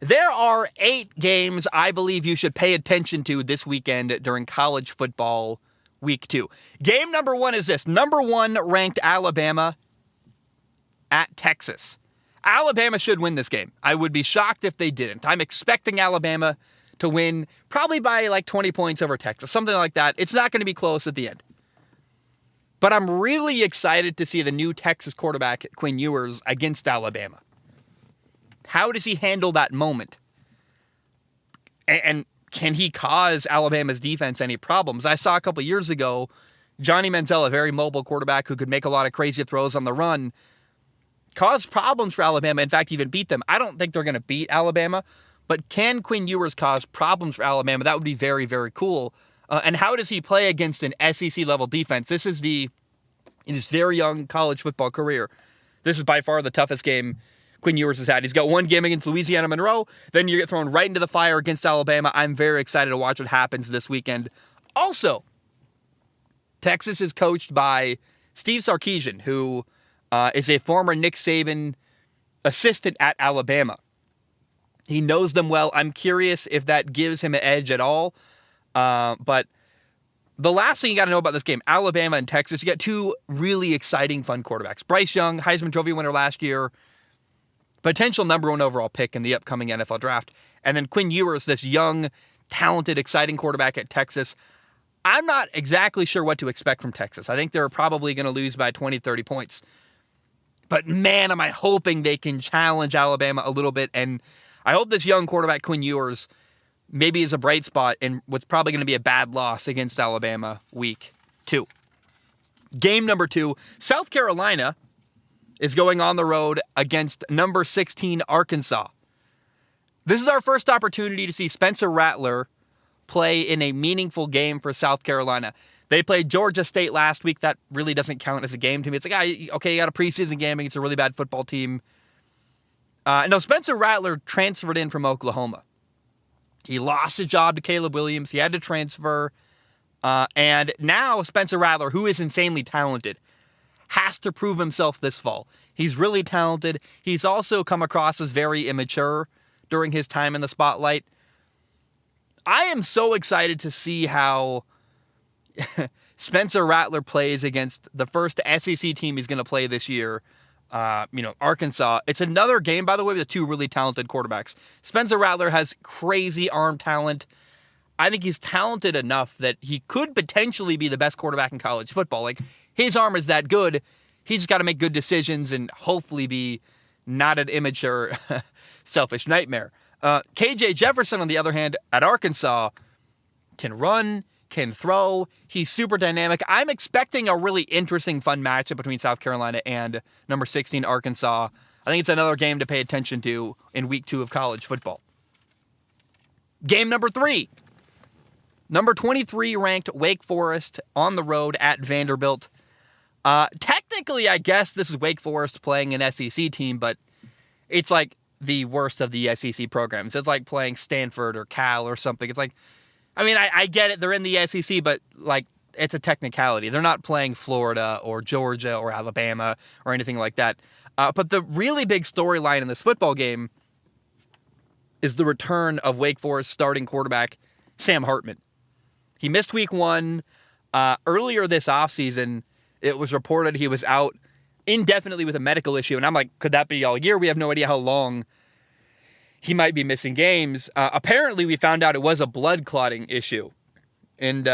There are 8 games I believe you should pay attention to this weekend during college football week 2. Game number 1 is this. Number 1 ranked Alabama at Texas. Alabama should win this game. I would be shocked if they didn't. I'm expecting Alabama to win probably by like 20 points over Texas, something like that. It's not going to be close at the end. But I'm really excited to see the new Texas quarterback, Quinn Ewers, against Alabama. How does he handle that moment? And can he cause Alabama's defense any problems? I saw a couple years ago, Johnny Manziel, a very mobile quarterback who could make a lot of crazy throws on the run, caused problems for Alabama. In fact, even beat them. I don't think they're going to beat Alabama, but can Quinn Ewers cause problems for Alabama? That would be very, very cool. And how does he play against an SEC-level defense? This is in his very young college football career, this is by far the toughest game Quinn Ewers has had. He's got one game against Louisiana Monroe, then you get thrown right into the fire against Alabama. I'm very excited to watch what happens this weekend. Also, Texas is coached by Steve Sarkisian, who is a former Nick Saban assistant at Alabama. He knows them well. I'm curious if that gives him an edge at all. But the last thing you got to know about this game, Alabama and Texas, you got 2 really exciting, fun quarterbacks. Bryce Young, Heisman Trophy winner last year, potential number 1 overall pick in the upcoming NFL draft. And then Quinn Ewers, this young, talented, exciting quarterback at Texas. I'm not exactly sure what to expect from Texas. I think they're probably going to lose by 20, 30 points. But man, am I hoping they can challenge Alabama a little bit. And I hope this young quarterback, Quinn Ewers, maybe is a bright spot in what's probably going to be a bad loss against Alabama week 2. Game number 2, South Carolina is going on the road against number 16 Arkansas. This is our first opportunity to see Spencer Rattler play in a meaningful game for South Carolina. They played Georgia State last week. That really doesn't count as a game to me. It's like, okay, you got a preseason game against a really bad football team. No, Spencer Rattler transferred in from Oklahoma. He lost his job to Caleb Williams. He had to transfer. And now Spencer Rattler, who is insanely talented, has to prove himself this fall. He's really talented. He's also come across as very immature during his time in the spotlight. I am so excited to see how Spencer Rattler plays against the first SEC team he's going to play this year, Arkansas. It's another game, by the way, with 2 really talented quarterbacks. Spencer Rattler has crazy arm talent. I think he's talented enough that he could potentially be the best quarterback in college football. Like, his arm is that good. He's got to make good decisions and hopefully be not an immature, selfish nightmare. KJ Jefferson, on the other hand, at Arkansas, can run, can throw. He's super dynamic. I'm expecting a really interesting, fun matchup between South Carolina and number 16 Arkansas. I think it's another game to pay attention to in week 2 of college football. Game number 3. Number 23 ranked Wake Forest on the road at Vanderbilt. Technically, I guess this is Wake Forest playing an SEC team, but it's like the worst of the SEC programs. It's like playing Stanford or Cal or something. It's like, I get it. They're in the SEC, but like, it's a technicality. They're not playing Florida or Georgia or Alabama or anything like that. But the really big storyline in this football game is the return of Wake Forest starting quarterback Sam Hartman. He missed week 1. Earlier this offseason, it was reported he was out indefinitely with a medical issue. And I'm like, could that be all year? We have no idea how long he might be missing games. Apparently, we found out it was a blood clotting issue. And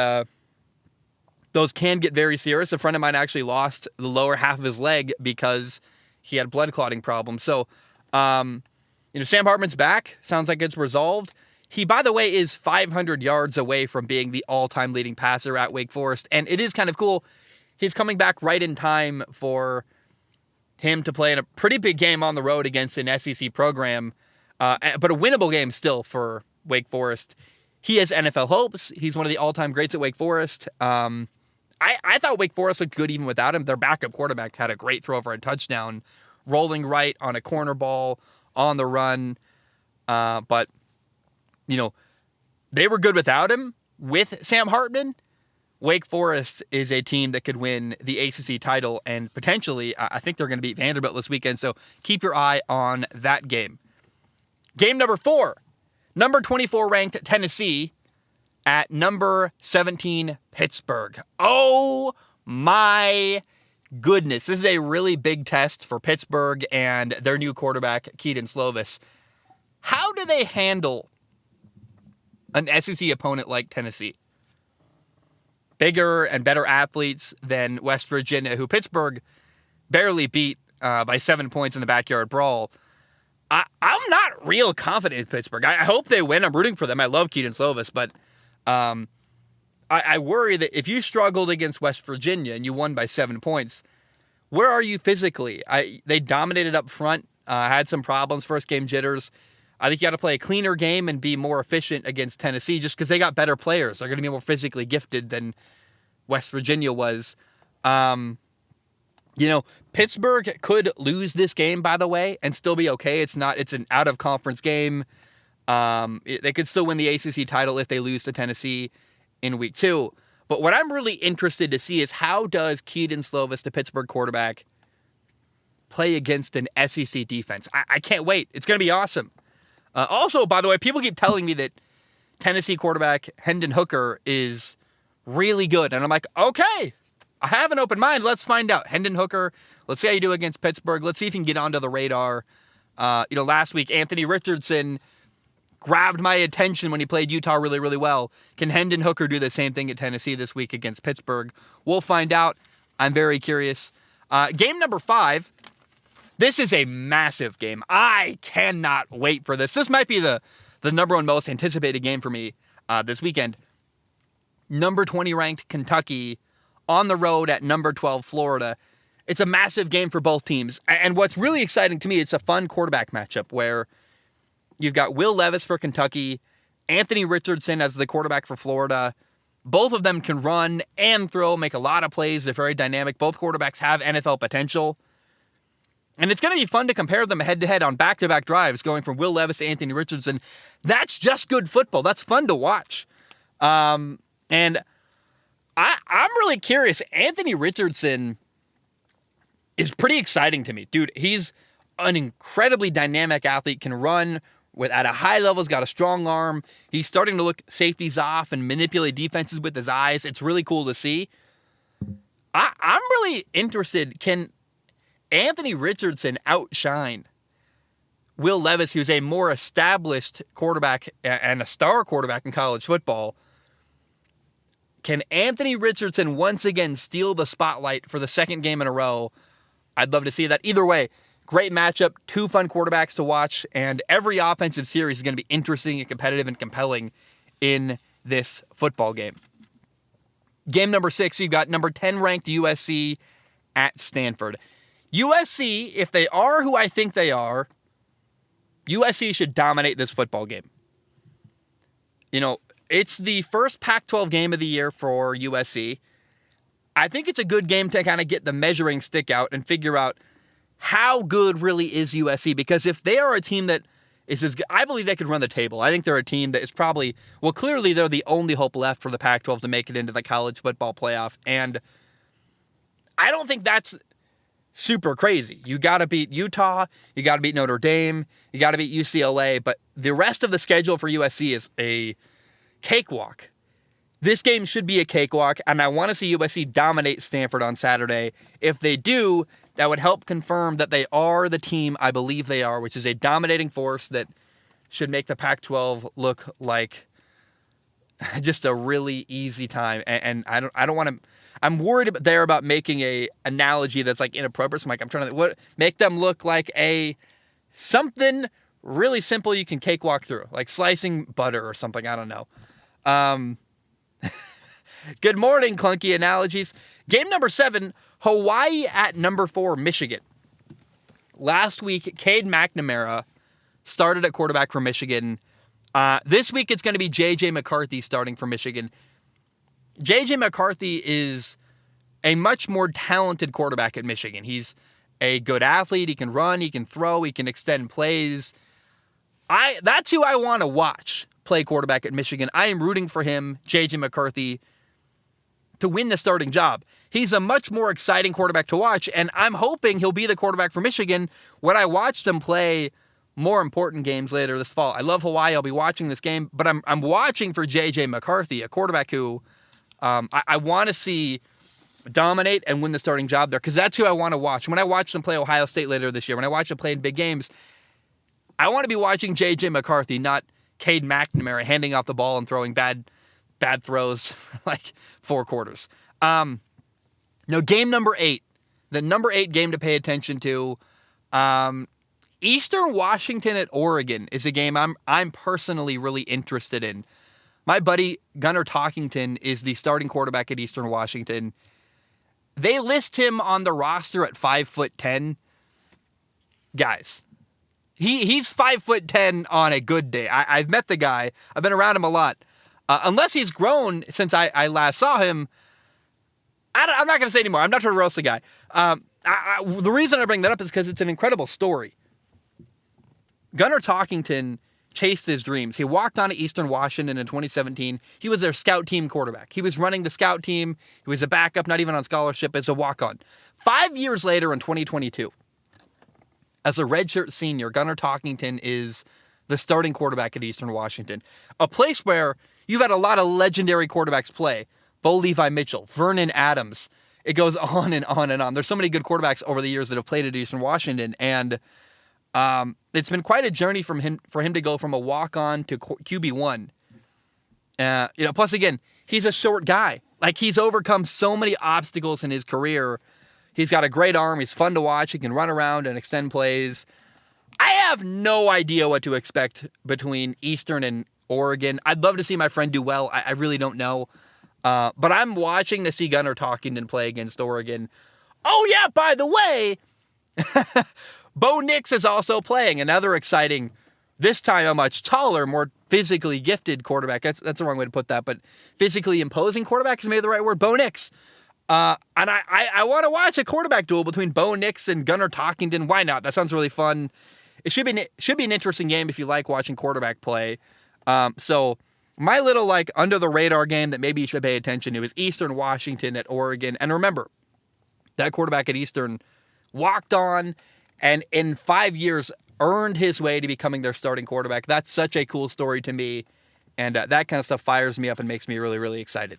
those can get very serious. A friend of mine actually lost the lower half of his leg because he had blood clotting problems. So, Sam Hartman's back. Sounds like it's resolved. He, by the way, is 500 yards away from being the all-time leading passer at Wake Forest. And it is kind of cool. He's coming back right in time for him to play in a pretty big game on the road against an SEC program, but a winnable game still for Wake Forest. He has NFL hopes. He's one of the all-time greats at Wake Forest. I thought Wake Forest looked good even without him. Their backup quarterback had a great throw for a touchdown, rolling right on a corner ball on the run. But, they were good without him. With Sam Hartman, Wake Forest is a team that could win the ACC title, and potentially, I think they're going to beat Vanderbilt this weekend, so keep your eye on that game. Game number 4, number 24 ranked Tennessee at number 17 Pittsburgh. Oh my goodness. This is a really big test for Pittsburgh and their new quarterback, Kedon Slovis. How do they handle an SEC opponent like Tennessee? Bigger and better athletes than West Virginia, who Pittsburgh barely beat by 7 points in the backyard brawl. I'm not real confident in Pittsburgh. I hope they win. I'm rooting for them. I love Kedon Slovis, but I worry that if you struggled against West Virginia and you won by 7 points, where are you physically? They dominated up front, had some problems, first game jitters. I think you got to play a cleaner game and be more efficient against Tennessee just because they got better players. They're going to be more physically gifted than West Virginia was. Pittsburgh could lose this game, by the way, and still be okay. It's an out-of-conference game. They could still win the ACC title if they lose to Tennessee in week 2. But what I'm really interested to see is how does Kedon Slovis, the Pittsburgh quarterback, play against an SEC defense? I can't wait. It's going to be awesome. Also, by the way, people keep telling me that Tennessee quarterback Hendon Hooker is really good. And I'm like, okay, I have an open mind. Let's find out. Hendon Hooker, let's see how you do against Pittsburgh. Let's see if you can get onto the radar. Last week, Anthony Richardson grabbed my attention when he played Utah really, really well. Can Hendon Hooker do the same thing at Tennessee this week against Pittsburgh? We'll find out. I'm very curious. Game number 5. This is a massive game. I cannot wait for this. This might be the number one most anticipated game for me this weekend. Number 20 ranked Kentucky on the road at number 12 Florida. It's a massive game for both teams. And what's really exciting to me, it's a fun quarterback matchup where you've got Will Levis for Kentucky, Anthony Richardson as the quarterback for Florida. Both of them can run and throw, make a lot of plays. They're very dynamic. Both quarterbacks have NFL potential. And it's going to be fun to compare them head-to-head on back-to-back drives, going from Will Levis to Anthony Richardson. That's just good football. That's fun to watch. And I'm really curious. Anthony Richardson is pretty exciting to me. Dude, he's an incredibly dynamic athlete, can run at a high level, has got a strong arm. He's starting to look safeties off and manipulate defenses with his eyes. It's really cool to see. I'm really interested. Can Anthony Richardson outshine Will Levis, who's a more established quarterback and a star quarterback in college football? Can Anthony Richardson once again steal the spotlight for the second game in a row? I'd love to see that. Either way, great matchup, 2 fun quarterbacks to watch, and every offensive series is going to be interesting and competitive and compelling in this football game. Game number 6, you've got number 10 ranked USC at Stanford. USC, if they are who I think they are, USC should dominate this football game. It's the first Pac-12 game of the year for USC. I think it's a good game to kind of get the measuring stick out and figure out how good really is USC. Because if they are a team that is as good, I believe they could run the table. I think they're a team that is probably, clearly they're the only hope left for the Pac-12 to make it into the college football playoff. And I don't think that's super crazy. You got to beat Utah, you got to beat Notre Dame, you got to beat UCLA, but the rest of the schedule for USC is a cakewalk. This game should be a cakewalk, and I want to see USC dominate Stanford on Saturday. If they do, that would help confirm that they are the team I believe they are, which is a dominating force that should make the Pac-12 look like just a really easy time. And I don't want to. I'm worried about making a analogy that's like inappropriate. So I'm trying to make them look like something really simple you can cakewalk through, like slicing butter or something. I don't know. Good morning, clunky analogies. Game number 7, Hawaii at number 4, Michigan. Last week, Cade McNamara started at quarterback for Michigan. This week, it's going to be J.J. McCarthy starting for Michigan. J.J. McCarthy is a much more talented quarterback at Michigan. He's a good athlete. He can run. He can throw. He can extend plays. That's who I want to watch play quarterback at Michigan. I am rooting for him, J.J. McCarthy, to win the starting job. He's a much more exciting quarterback to watch, and I'm hoping he'll be the quarterback for Michigan. When I watched him play more important games later this fall. I love Hawaii. I'll be watching this game, but I'm watching for J.J. McCarthy, a quarterback who I want to see dominate and win the starting job there, because that's who I want to watch. When I watch them play Ohio State later this year, when I watch them play in big games, I want to be watching J.J. McCarthy, not Cade McNamara handing off the ball and throwing bad throws for like 4 quarters. Now, game number 8, the number 8 game to pay attention to, Eastern Washington at Oregon is a game I'm personally really interested in. My buddy Gunnar Talkington is the starting quarterback at Eastern Washington. They list him on the roster at 5'10". Guys, he's 5'10" on a good day. I've met the guy. I've been around him a lot. Unless he's grown since I last saw him, I'm not going to say anymore. I'm not trying to roast the guy. The reason I bring that up is because it's an incredible story. Gunnar Talkington chased his dreams. He walked on to Eastern Washington in 2017. He was their scout team quarterback. He was running the scout team. He was a backup, not even on scholarship, as a walk-on. 5 years later in 2022, as a redshirt senior, Gunnar Talkington is the starting quarterback at Eastern Washington, a place where you've had a lot of legendary quarterbacks play. Bo Levi Mitchell, Vernon Adams. It goes on and on and on. There's so many good quarterbacks over the years that have played at Eastern Washington, and it's been quite a journey for him to go from a walk-on to QB1. Plus again, he's a short guy. Like, he's overcome so many obstacles in his career. He's got a great arm. He's fun to watch. He can run around and extend plays. I have no idea what to expect between Eastern and Oregon. I'd love to see my friend do well. I really don't know. But I'm watching to see Gunnar Talkington play against Oregon. Oh yeah, by the way, Bo Nix is also playing. Another exciting, this time a much taller, more physically gifted quarterback. That's the wrong way to put that, but physically imposing quarterback is maybe the right word. Bo Nix. And I want to watch a quarterback duel between Bo Nix and Gunnar Talkington. Why not? That sounds really fun. It should be an interesting game if you like watching quarterback play. So my little under the radar game that maybe you should pay attention to is Eastern Washington at Oregon. And remember, that quarterback at Eastern walked on and in 5 years earned his way to becoming their starting quarterback. That's such a cool story to me. And that kind of stuff fires me up and makes me really, really excited.